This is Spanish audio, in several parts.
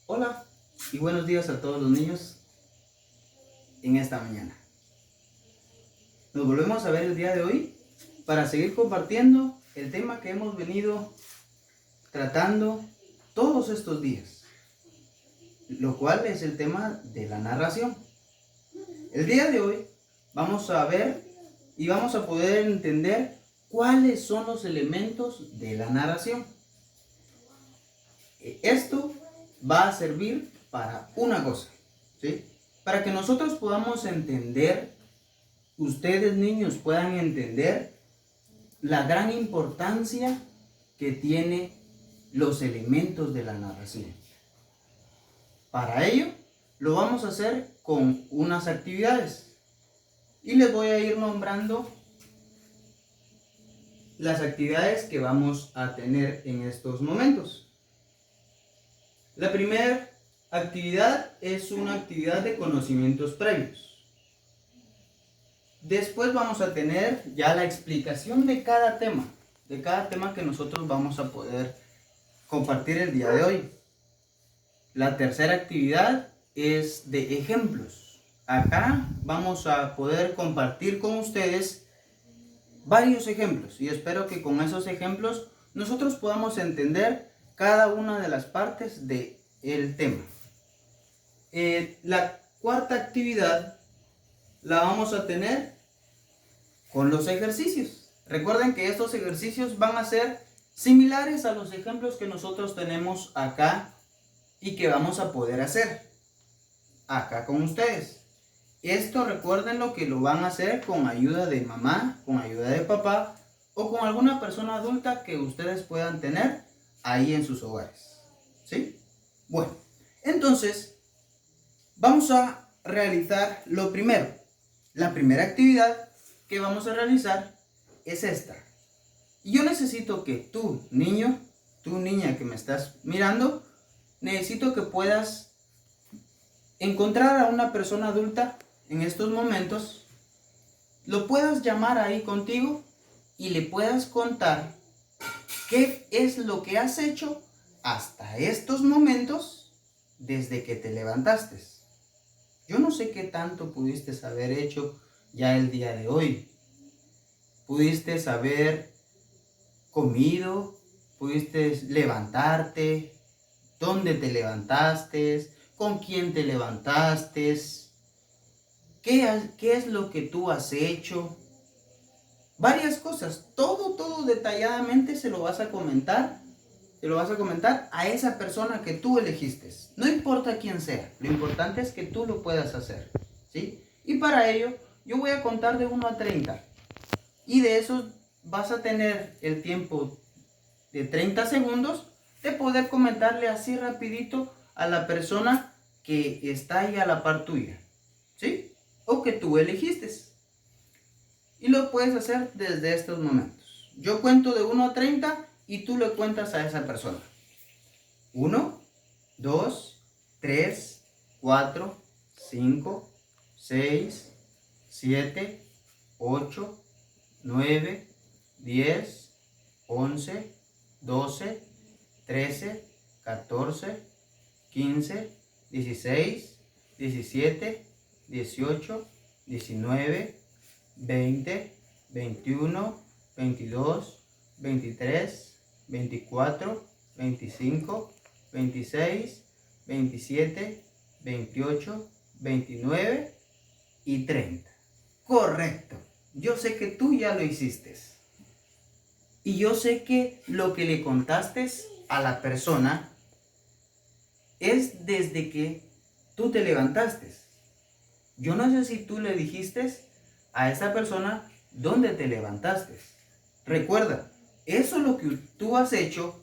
Hola y buenos días a todos los niños en esta mañana. Nos volvemos a ver el día de hoy para seguir compartiendo el tema que hemos venido tratando todos estos días, lo cual es el tema de la narración. El día de hoy vamos a ver y vamos a poder entender cuáles son los elementos de la narración. Esto va a servir para una cosa, ¿sí? Para que nosotros podamos entender, ustedes niños puedan entender la gran importancia que tiene los elementos de la narración. Para ello, lo vamos a hacer con unas actividades y les voy a ir nombrando las actividades que vamos a tener en estos momentos. La primera actividad es una actividad de conocimientos previos. Después vamos a tener ya la explicación de cada tema que nosotros vamos a poder compartir el día de hoy. La tercera actividad es de ejemplos. Acá vamos a poder compartir con ustedes varios ejemplos y espero que con esos ejemplos nosotros podamos entender cada una de las partes del tema. La cuarta actividad la vamos a tener con los ejercicios. Recuerden que estos ejercicios van a ser similares a los ejemplos que nosotros tenemos acá y que vamos a poder hacer acá con ustedes. Esto recuérdenlo que lo van a hacer con ayuda de mamá, con ayuda de papá o con alguna persona adulta que ustedes puedan tener ahí en sus hogares. ¿Sí? Bueno, entonces vamos a realizar lo primero. La primera actividad que vamos a realizar es esta. Y yo necesito que tú, niño, tú, niña que me estás mirando, necesito que puedas encontrar a una persona adulta en estos momentos, lo puedas llamar ahí contigo y le puedas contar qué es lo que has hecho hasta estos momentos desde que te levantaste. Yo no sé qué tanto pudiste haber hecho ya el día de hoy. Pudiste haber comido, pudiste levantarte, dónde te levantaste, con quién te levantaste, qué es lo que tú has hecho. Varias cosas, todo detalladamente se lo vas a comentar a esa persona que tú elegiste. No importa quién sea, lo importante es que tú lo puedas hacer, ¿sí? Y para ello, yo voy a contar de 1 a 30. Y de eso vas a tener el tiempo de 30 segundos de poder comentarle así rapidito a la persona que está ahí a la par tuya, ¿sí? O que tú elegiste. Y lo puedes hacer desde estos momentos. Yo cuento de 1 a 30 y tú le cuentas a esa persona. 1, 2, 3, 4, 5, 6, 7, 8, 9, 10, 11, 12, 13, 14, 15, 16, 17, 18, 19, 20, 21, 22, 23, 24, 25, 26, 27, 28, 29 y 30. Correcto. Yo sé que tú ya lo hiciste. Y yo sé que lo que le contaste a la persona es desde que tú te levantaste. Yo no sé si tú le dijiste a esa persona dónde te levantaste. Recuerda, eso lo que tú has hecho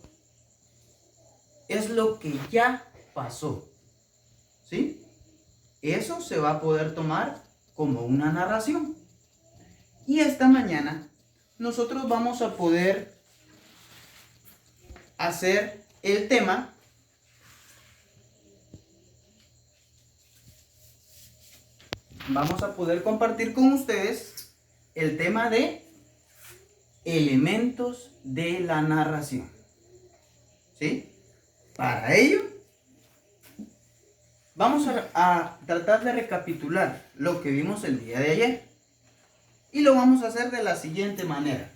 es lo que ya pasó. ¿Sí? Eso se va a poder tomar como una narración. Y esta mañana nosotros vamos a poder hacer el tema vamos a poder compartir con ustedes el tema de elementos de la narración. ¿Sí? Para ello, Vamos a tratar de recapitular lo que vimos el día de ayer. Y lo vamos a hacer de la siguiente manera.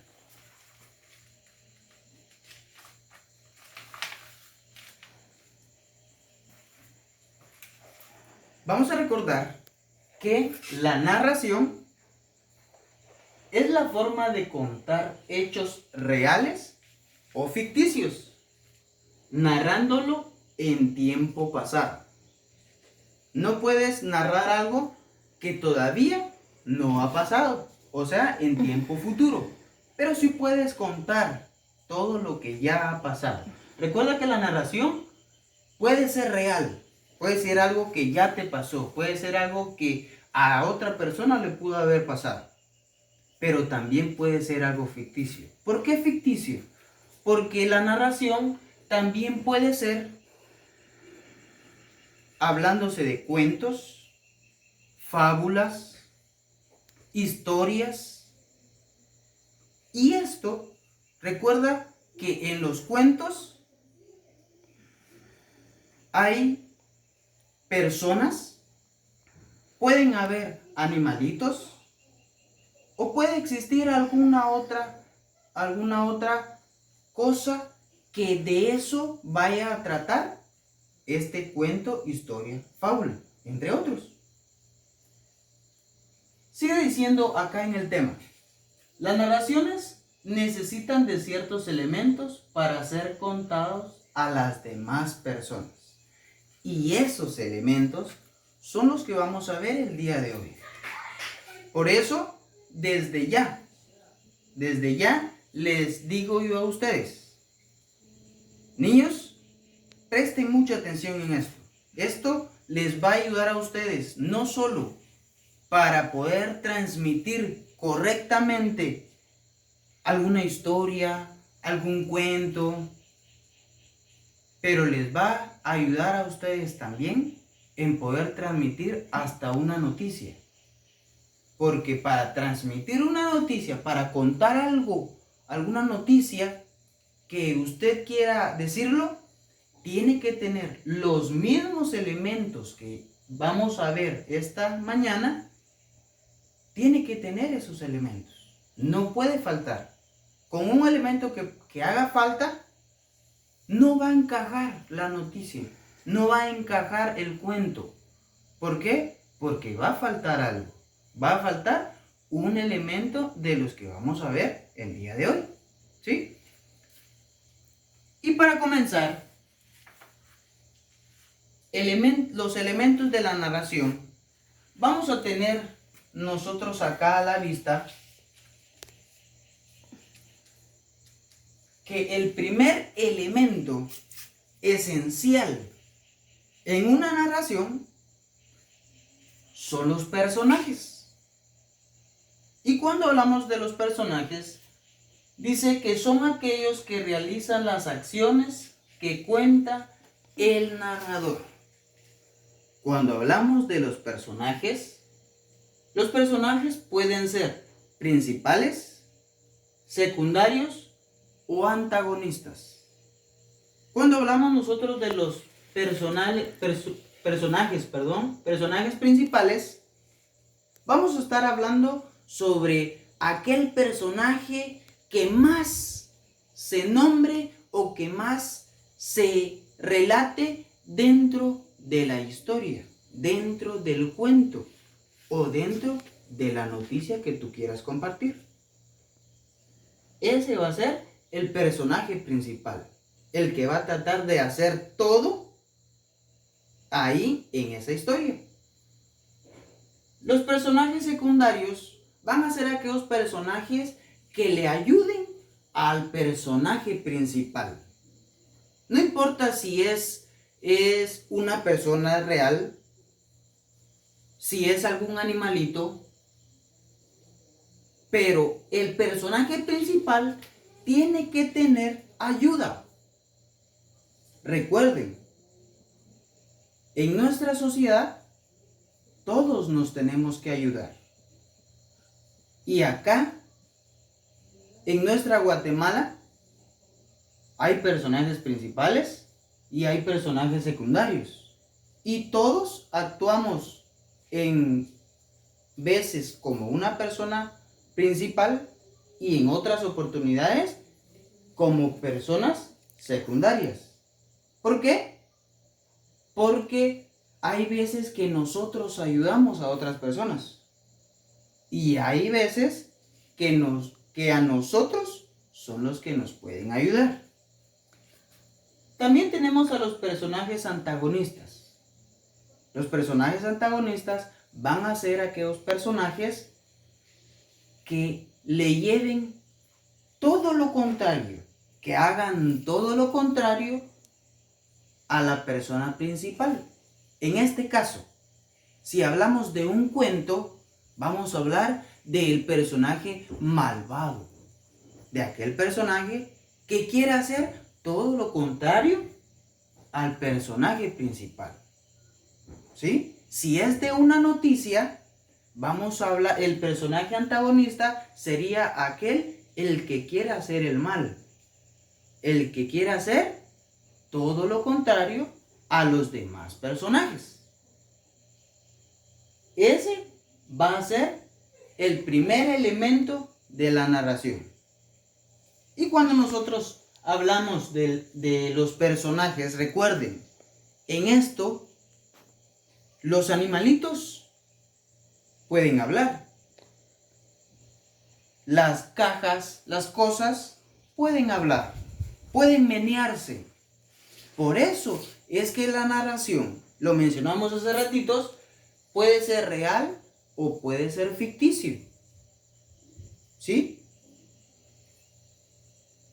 Vamos a recordar que la narración es la forma de contar hechos reales o ficticios, narrándolo en tiempo pasado. No puedes narrar algo que todavía no ha pasado, o sea, en tiempo futuro, pero sí puedes contar todo lo que ya ha pasado. Recuerda que la narración puede ser real, puede ser algo que ya te pasó, puede ser algo que a otra persona le pudo haber pasado, pero también puede ser algo ficticio. ¿Por qué ficticio? Porque la narración también puede ser hablándose de cuentos, fábulas, historias. Y esto, recuerda que en los cuentos hay personas, pueden haber animalitos, o puede existir alguna otra cosa que de eso vaya a tratar este cuento, historia, fábula, entre otros. Sigue diciendo acá en el tema: las narraciones necesitan de ciertos elementos para ser contados a las demás personas. Y esos elementos son los que vamos a ver el día de hoy. Por eso, desde ya les digo yo a ustedes, niños, presten mucha atención en esto. Esto les va a ayudar a ustedes no solo para poder transmitir correctamente alguna historia, algún cuento, pero les va a ayudar a ustedes también en poder transmitir hasta una noticia. Porque para transmitir una noticia, para contar algo, alguna noticia que usted quiera decirlo, tiene que tener los mismos elementos que vamos a ver esta mañana. Tiene que tener esos elementos. No puede faltar. Con un elemento que haga falta, no va a encajar la noticia. No va a encajar el cuento. ¿Por qué? Porque va a faltar algo. Va a faltar un elemento de los que vamos a ver el día de hoy. ¿Sí? Y para comenzar, los elementos de la narración, vamos a tener nosotros acá a la vista que el primer elemento esencial en una narración son los personajes. Y cuando hablamos de los personajes, dice que son aquellos que realizan las acciones que cuenta el narrador. Cuando hablamos de los personajes pueden ser principales, secundarios o antagonistas. Cuando hablamos nosotros de los personajes principales, vamos a estar hablando sobre aquel personaje que más se nombre o que más se relate dentro de la historia, dentro del cuento o dentro de la noticia que tú quieras compartir. Ese va a ser el personaje principal, el que va a tratar de hacer todo ahí en esa historia. Los personajes secundarios van a ser aquellos personajes que le ayuden al personaje principal. No importa si es una persona real, si es algún animalito, pero el personaje principal tiene que tener ayuda. Recuerden, en nuestra sociedad todos nos tenemos que ayudar. Y acá, en nuestra Guatemala, hay personajes principales y hay personajes secundarios. Y todos actuamos en veces como una persona principal y en otras oportunidades como personas secundarias. ¿Por qué? Porque hay veces que nosotros ayudamos a otras personas y hay veces que a nosotros son los que nos pueden ayudar. También tenemos a los personajes antagonistas. Los personajes antagonistas van a ser aquellos personajes que le lleven todo lo contrario, que hagan todo lo contrario a la persona principal. En este caso, si hablamos de un cuento, vamos a hablar del personaje malvado, de aquel personaje que quiere hacer todo lo contrario al personaje principal. ¿Sí? Si es de una noticia, vamos a hablar, el personaje antagonista sería aquel el que quiere hacer el mal, el que quiere hacer todo lo contrario a los demás personajes. Ese va a ser el primer elemento de la narración. Y cuando nosotros hablamos de los personajes, recuerden, en esto los animalitos pueden hablar. Las cajas, las cosas pueden hablar, pueden menearse. Por eso es que la narración, lo mencionamos hace ratitos, puede ser real o puede ser ficticio. ¿Sí?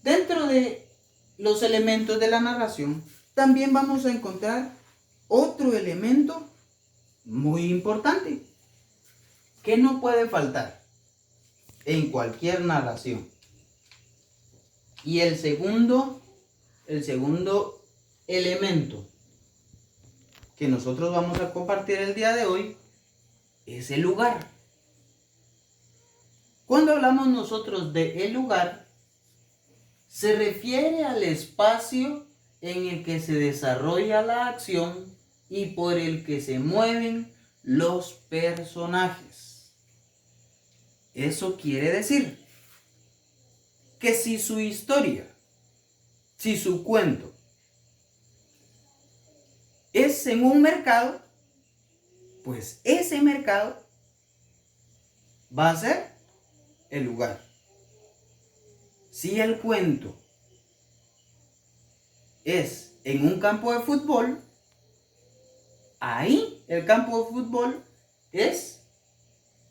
Dentro de los elementos de la narración, también vamos a encontrar otro elemento muy importante que no puede faltar en cualquier narración. Y el segundo elemento que nosotros vamos a compartir el día de hoy es el lugar. Cuando hablamos nosotros de el lugar, se refiere al espacio en el que se desarrolla la acción y por el que se mueven los personajes. Eso quiere decir que si su historia, si su cuento es en un mercado, pues ese mercado va a ser el lugar. Si el cuento es en un campo de fútbol, ahí el campo de fútbol es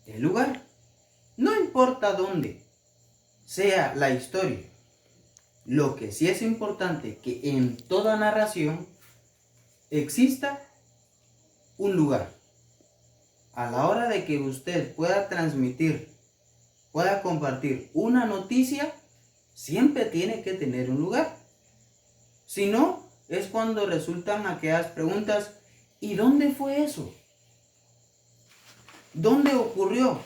el lugar. No importa dónde sea la historia. Lo que sí es importante que en toda narración exista un lugar. A la hora de que usted pueda transmitir, pueda compartir una noticia, siempre tiene que tener un lugar. Si no, es cuando resultan aquellas preguntas: ¿y dónde fue eso? ¿Dónde ocurrió?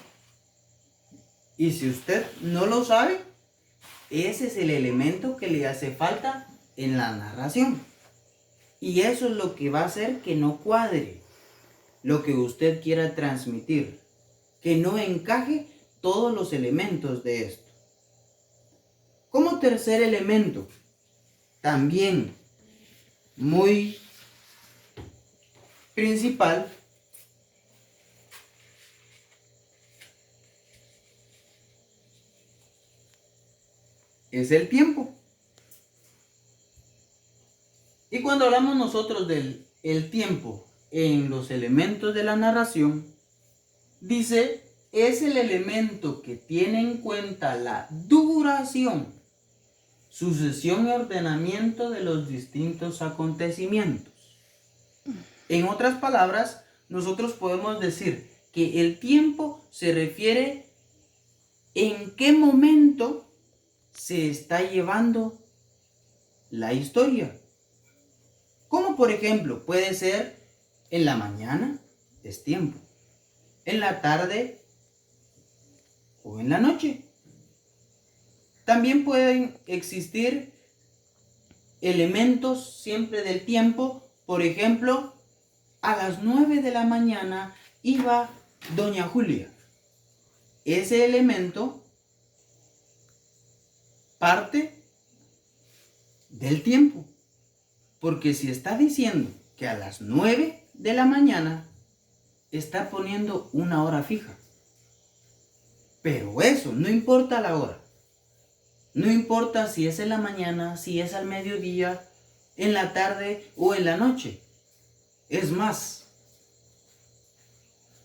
Y si usted no lo sabe, ese es el elemento que le hace falta en la narración. Y eso es lo que va a hacer que no cuadre lo que usted quiera transmitir, que no encaje todos los elementos de esto. Como tercer elemento, también muy principal, es el tiempo. Y cuando hablamos nosotros del tiempo en los elementos de la narración, dice, es el elemento que tiene en cuenta la duración, sucesión y ordenamiento de los distintos acontecimientos. En otras palabras, nosotros podemos decir que el tiempo se refiere en qué momento se está llevando la historia. Como por ejemplo, puede ser en la mañana, es tiempo. En la tarde o en la noche. También pueden existir elementos siempre del tiempo, por ejemplo, a las 9 de la mañana iba doña Julia. Ese elemento parte del tiempo. Porque si está diciendo que a las 9 de la mañana, está poniendo una hora fija. Pero eso, no importa la hora. No importa si es en la mañana, si es al mediodía, en la tarde o en la noche. Es más,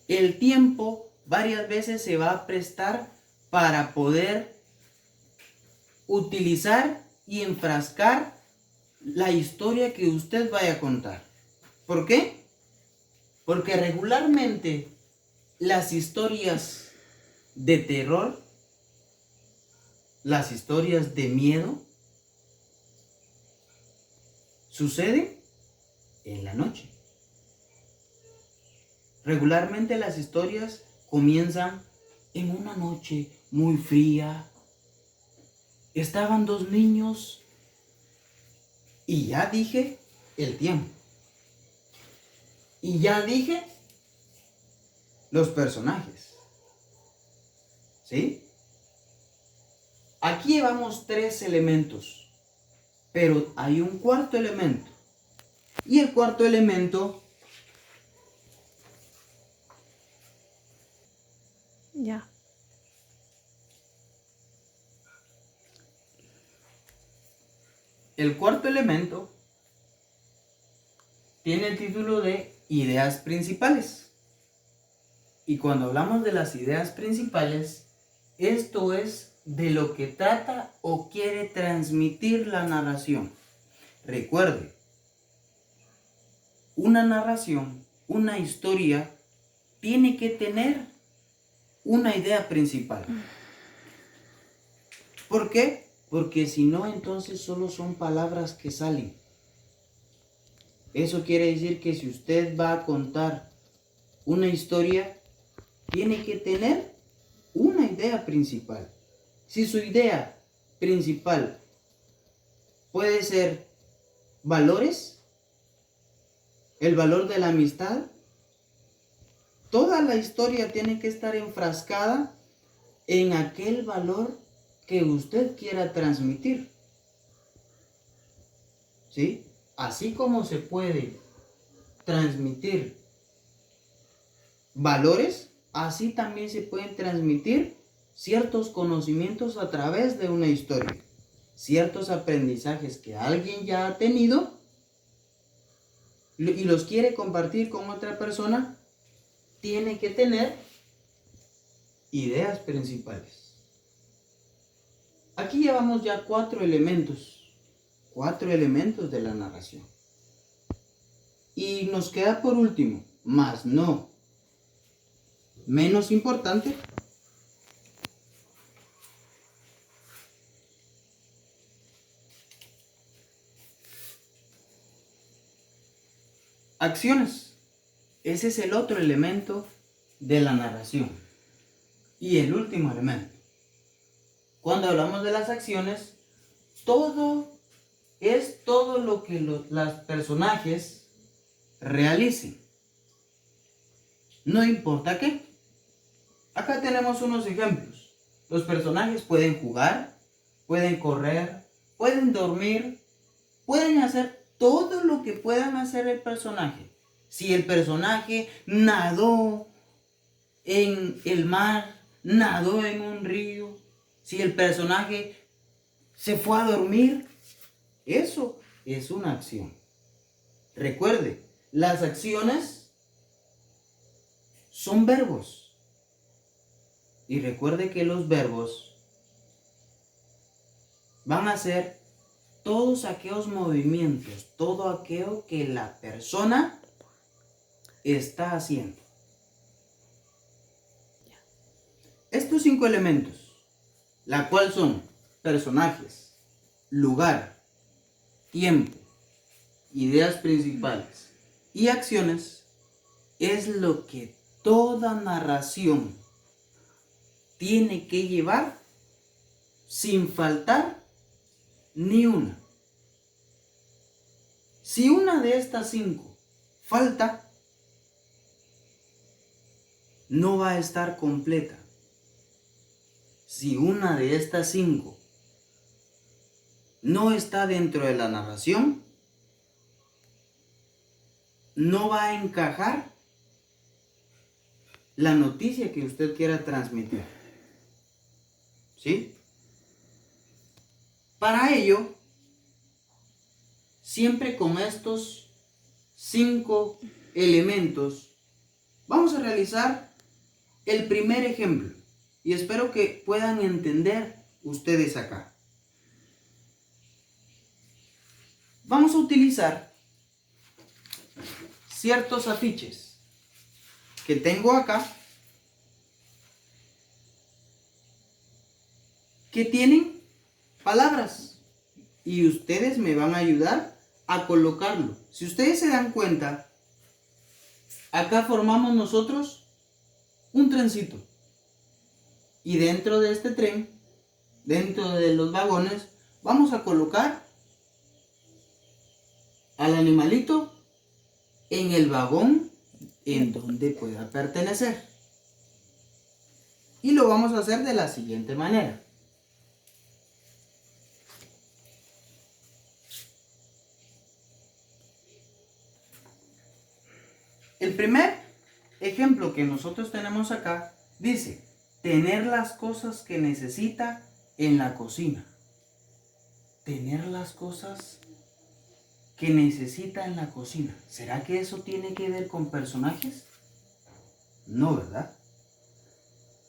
el tiempo varias veces se va a prestar para poder utilizar y enfrascar la historia que usted vaya a contar. ¿Por qué? Porque regularmente las historias de terror, las historias de miedo, suceden en la noche. Regularmente las historias comienzan en una noche muy fría. Estaban dos niños y ya dije el tiempo. Y ya dije los personajes. ¿Sí? Aquí llevamos 3 elementos, pero hay un cuarto elemento. Y el cuarto elemento Ya. El cuarto elemento tiene el título de ideas principales. Y cuando hablamos de las ideas principales, esto es de lo que trata o quiere transmitir la narración. Recuerde, una narración, una historia, tiene que tener una idea principal. ¿Por qué? Porque si no, entonces solo son palabras que salen. Eso quiere decir que si usted va a contar una historia, tiene que tener una idea principal. Si su idea principal puede ser valores, el valor de la amistad, toda la historia tiene que estar enfrascada en aquel valor que usted quiera transmitir. ¿Sí? Así como se puede transmitir valores, así también se pueden transmitir ciertos conocimientos a través de una historia. Ciertos aprendizajes que alguien ya ha tenido y los quiere compartir con otra persona, tiene que tener ideas principales. Aquí llevamos ya 4 elementos de la narración. Y nos queda por último, más no menos importante, acciones. Ese es el otro elemento de la narración. Y el último elemento. Cuando hablamos de las acciones, todo lo que los personajes realicen. No importa qué. Acá tenemos unos ejemplos. Los personajes pueden jugar, pueden correr, pueden dormir, pueden hacer todo lo que puedan hacer el personaje. Si el personaje nadó en el mar, nadó en un río, si el personaje se fue a dormir, eso es una acción. Recuerde, las acciones son verbos. Y recuerde que los verbos van a ser todos aquellos movimientos, todo aquello que la persona está haciendo. Estos 5 elementos, la cual son personajes, lugar, tiempo, ideas principales y acciones, es lo que toda narración tiene que llevar sin faltar ni una. Si una de estas 5 falta, no va a estar completa. Si una de estas 5 no está dentro de la narración, no va a encajar la noticia que usted quiera transmitir. ¿Sí? Para ello, siempre con estos 5 elementos, vamos a realizar el primer ejemplo. Y espero que puedan entender ustedes acá. Vamos a utilizar ciertos afiches que tengo acá, que tienen palabras, y ustedes me van a ayudar a colocarlo. Si ustedes se dan cuenta, acá formamos nosotros un trencito, y dentro de este tren, dentro de los vagones, vamos a colocar al animalito en el vagón en donde pueda pertenecer. Y lo vamos a hacer de la siguiente manera. El primer ejemplo que nosotros tenemos acá dice: tener las cosas que necesita en la cocina. Tener las cosas que necesita en la cocina. ¿Será que eso tiene que ver con personajes? No, ¿verdad?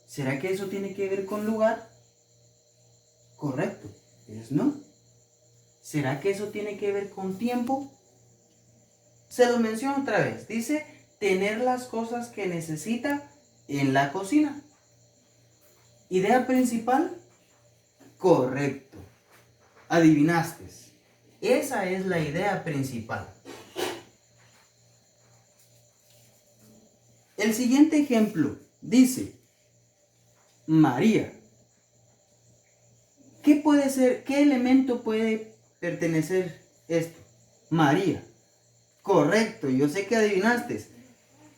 ¿Será que eso tiene que ver con lugar? Correcto, es no. ¿Será que eso tiene que ver con tiempo? Se lo menciono otra vez. Dice tener las cosas que necesita en la cocina. ¿Idea principal? Correcto. Adivinaste. Esa es la idea principal. El siguiente ejemplo dice: María. ¿Qué puede ser? ¿Qué elemento puede pertenecer esto? María. Correcto, yo sé que adivinaste.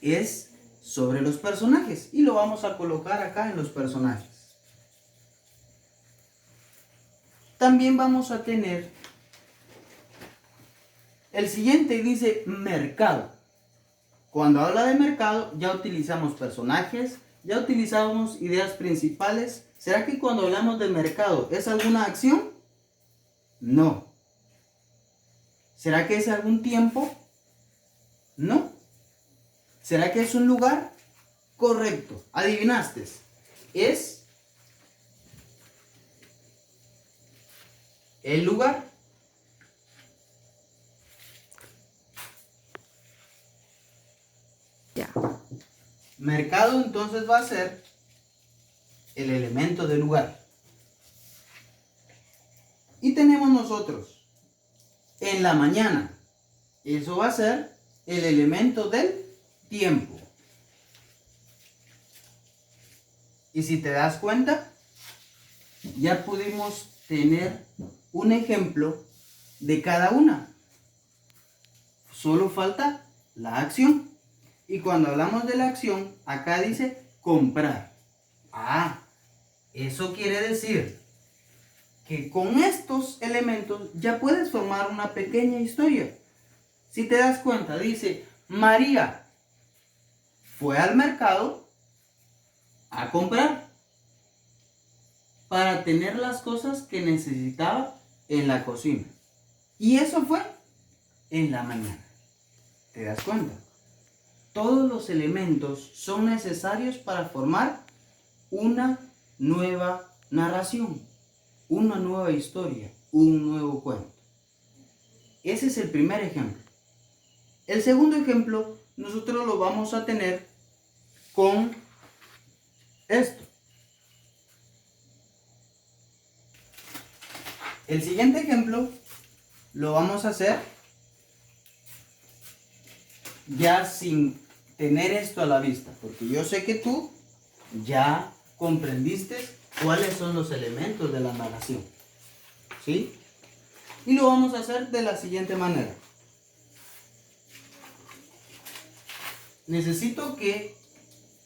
Es sobre los personajes y lo vamos a colocar acá en los personajes. También vamos a tener el siguiente, dice mercado. Cuando habla de mercado ya utilizamos personajes, ya utilizamos ideas principales. ¿Será que cuando hablamos de mercado es alguna acción? No. ¿Será que es algún tiempo? No. ¿Será que es un lugar? Correcto. Adivinaste. Es el lugar. Ya. Mercado entonces va a ser el elemento del lugar. Y tenemos nosotros en la mañana. Eso va a ser el elemento del tiempo. Y si te das cuenta, ya pudimos tener un ejemplo de cada una. Solo falta la acción. Y cuando hablamos de la acción, acá dice comprar. Ah, eso quiere decir que con estos elementos ya puedes formar una pequeña historia. Si te das cuenta, dice María fue al mercado a comprar para tener las cosas que necesitaba en la cocina. Y eso fue en la mañana. ¿Te das cuenta? Todos los elementos son necesarios para formar una nueva narración, una nueva historia, un nuevo cuento. Ese es el primer ejemplo. El segundo ejemplo nosotros lo vamos a tener con esto. El siguiente ejemplo lo vamos a hacer ya sin tener esto a la vista, porque yo sé que tú ya comprendiste cuáles son los elementos de la narración, ¿sí? Y lo vamos a hacer de la siguiente manera. Necesito que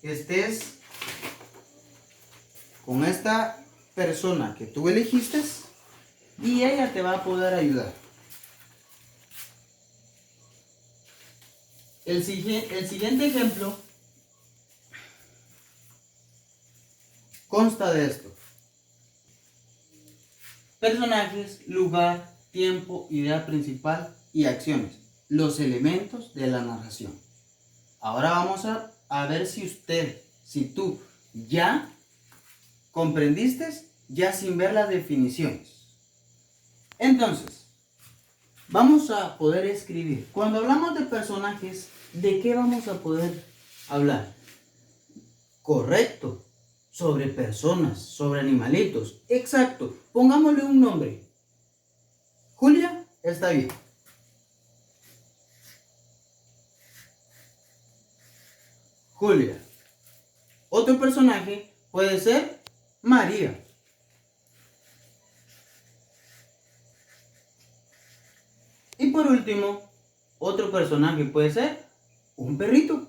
que estés con esta persona que tú elegiste y ella te va a poder ayudar. El siguiente ejemplo consta de esto: personajes, lugar, tiempo, idea principal y acciones, los elementos de la narración. Ahora vamos a ver si tú ya comprendiste, ya sin ver las definiciones. Entonces, vamos a poder escribir. Cuando hablamos de personajes, ¿de qué vamos a poder hablar? Correcto. Sobre personas, sobre animalitos. Exacto. Pongámosle un nombre. Julia, está bien. Julia. Otro personaje puede ser María. Y por último, otro personaje puede ser un perrito.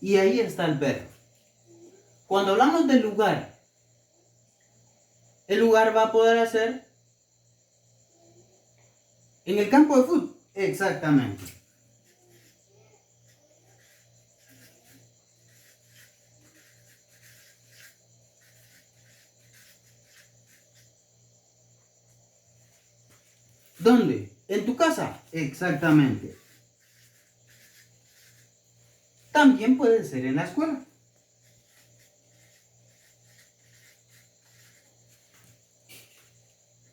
Y ahí está el perro. Cuando hablamos del lugar, el lugar va a poder ser en el campo de fútbol. Exactamente. ¿Dónde? ¿En tu casa? Exactamente. También puede ser en la escuela.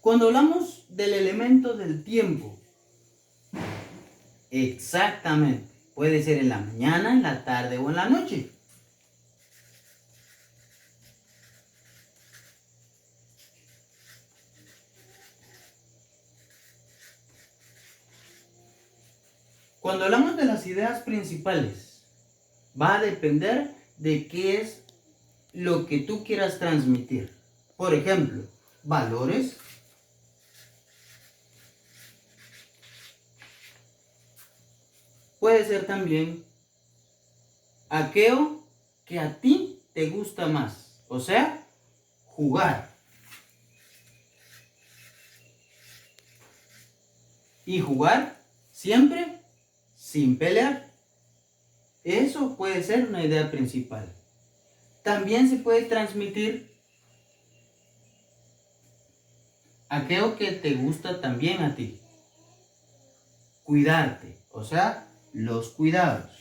Cuando hablamos del elemento del tiempo, exactamente, puede ser en la mañana, en la tarde o en la noche. Cuando hablamos de las ideas principales, va a depender de qué es lo que tú quieras transmitir. Por ejemplo, valores, puede ser también aquello que a ti te gusta más, o sea, jugar. Y jugar siempre sin pelear. Eso puede ser una idea principal. También se puede transmitir aquello que te gusta también a ti. Cuidarte, o sea, los cuidados.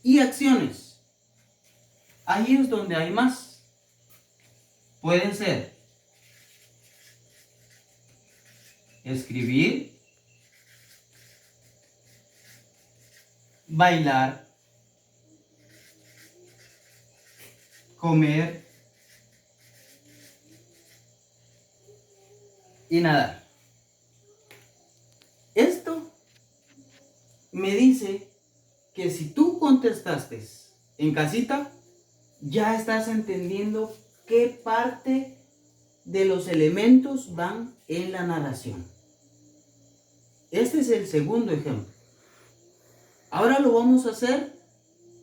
Y acciones. Ahí es donde hay más. Pueden ser escribir, bailar, comer y nadar. Esto me dice que si tú contestaste en casita, ya estás entendiendo qué parte de los elementos van en la narración. Este es el segundo ejemplo. Ahora lo vamos a hacer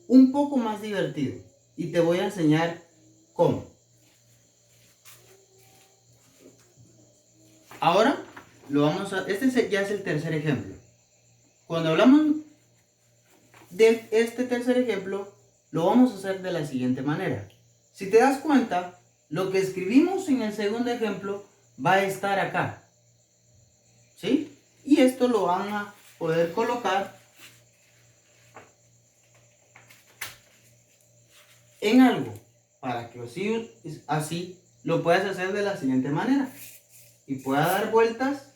un poco más divertido y te voy a enseñar cómo. Ahora ya es el tercer ejemplo. Cuando hablamos de este tercer ejemplo, lo vamos a hacer de la siguiente manera. Si te das cuenta, lo que escribimos en el segundo ejemplo va a estar acá. ¿Sí? Y esto lo van a poder colocar en algo para que así lo puedas hacer de la siguiente manera y pueda dar vueltas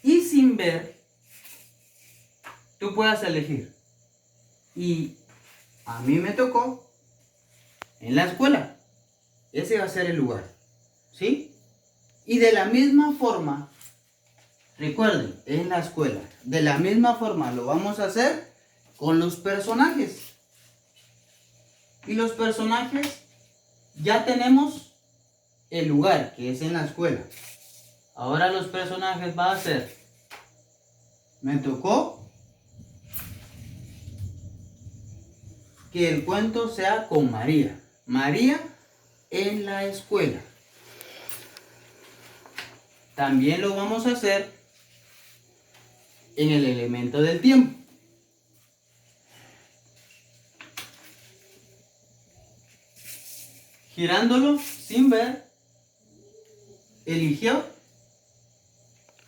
y sin ver tú puedas elegir. Y a mí me tocó en la escuela. Ese va a ser el lugar. ¿Sí? Y de la misma forma, recuerden, en la escuela, de la misma forma lo vamos a hacer con los personajes. Y los personajes ya tenemos el lugar, que es en la escuela. Ahora los personajes van a ser, me tocó que el cuento sea con María. María en la escuela. También lo vamos a hacer en el elemento del tiempo. Girándolo sin ver, eligió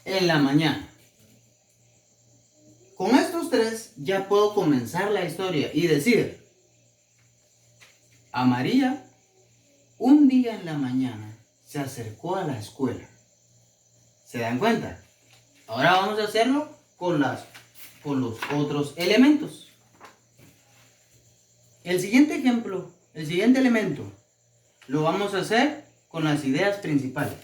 en la mañana. Con estos tres ya puedo comenzar la historia y decir: a María, un día en la mañana, se acercó a la escuela. ¿Se dan cuenta? Ahora vamos a hacerlo con los otros elementos. El siguiente ejemplo, el siguiente elemento, lo vamos a hacer con las ideas principales.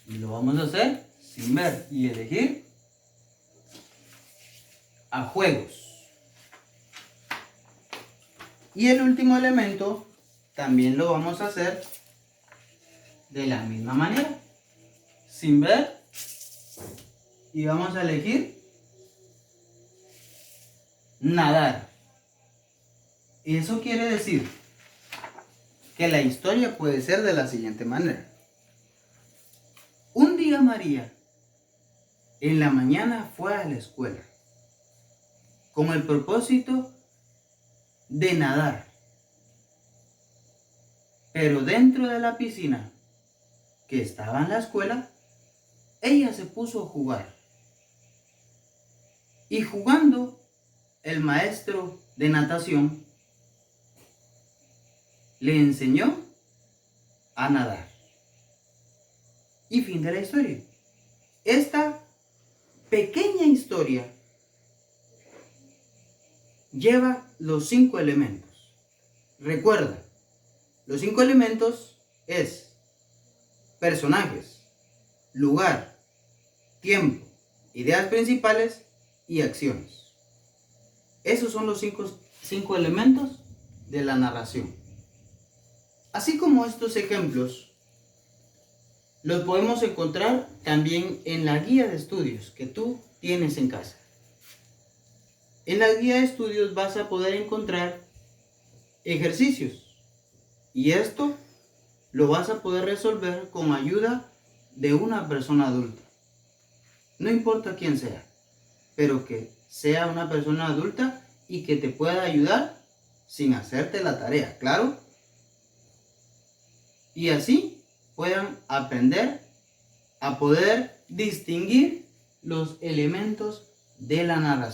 Y lo vamos a hacer sin ver y elegir a juegos. Y el último elemento también lo vamos a hacer de la misma manera, sin ver, y vamos a elegir nadar. Y eso quiere decir que la historia puede ser de la siguiente manera. Un día María en la mañana fue a la escuela con el propósito de nadar, pero dentro de la piscina que estaba en la escuela, ella se puso a jugar. Y jugando, el maestro de natación le enseñó a nadar. Y fin de la historia. Esta pequeña historia lleva los 5 elementos. Recuerda, los 5 elementos es personajes, lugar, tiempo, ideas principales y acciones. Esos son los 5 elementos de la narración. Así como estos ejemplos, los podemos encontrar también en la guía de estudios que tú tienes en casa. En la guía de estudios vas a poder encontrar ejercicios y esto lo vas a poder resolver con ayuda de una persona adulta. No importa quién sea, pero que sea una persona adulta y que te pueda ayudar sin hacerte la tarea, ¿claro? Y así puedan aprender a poder distinguir los elementos de la narración.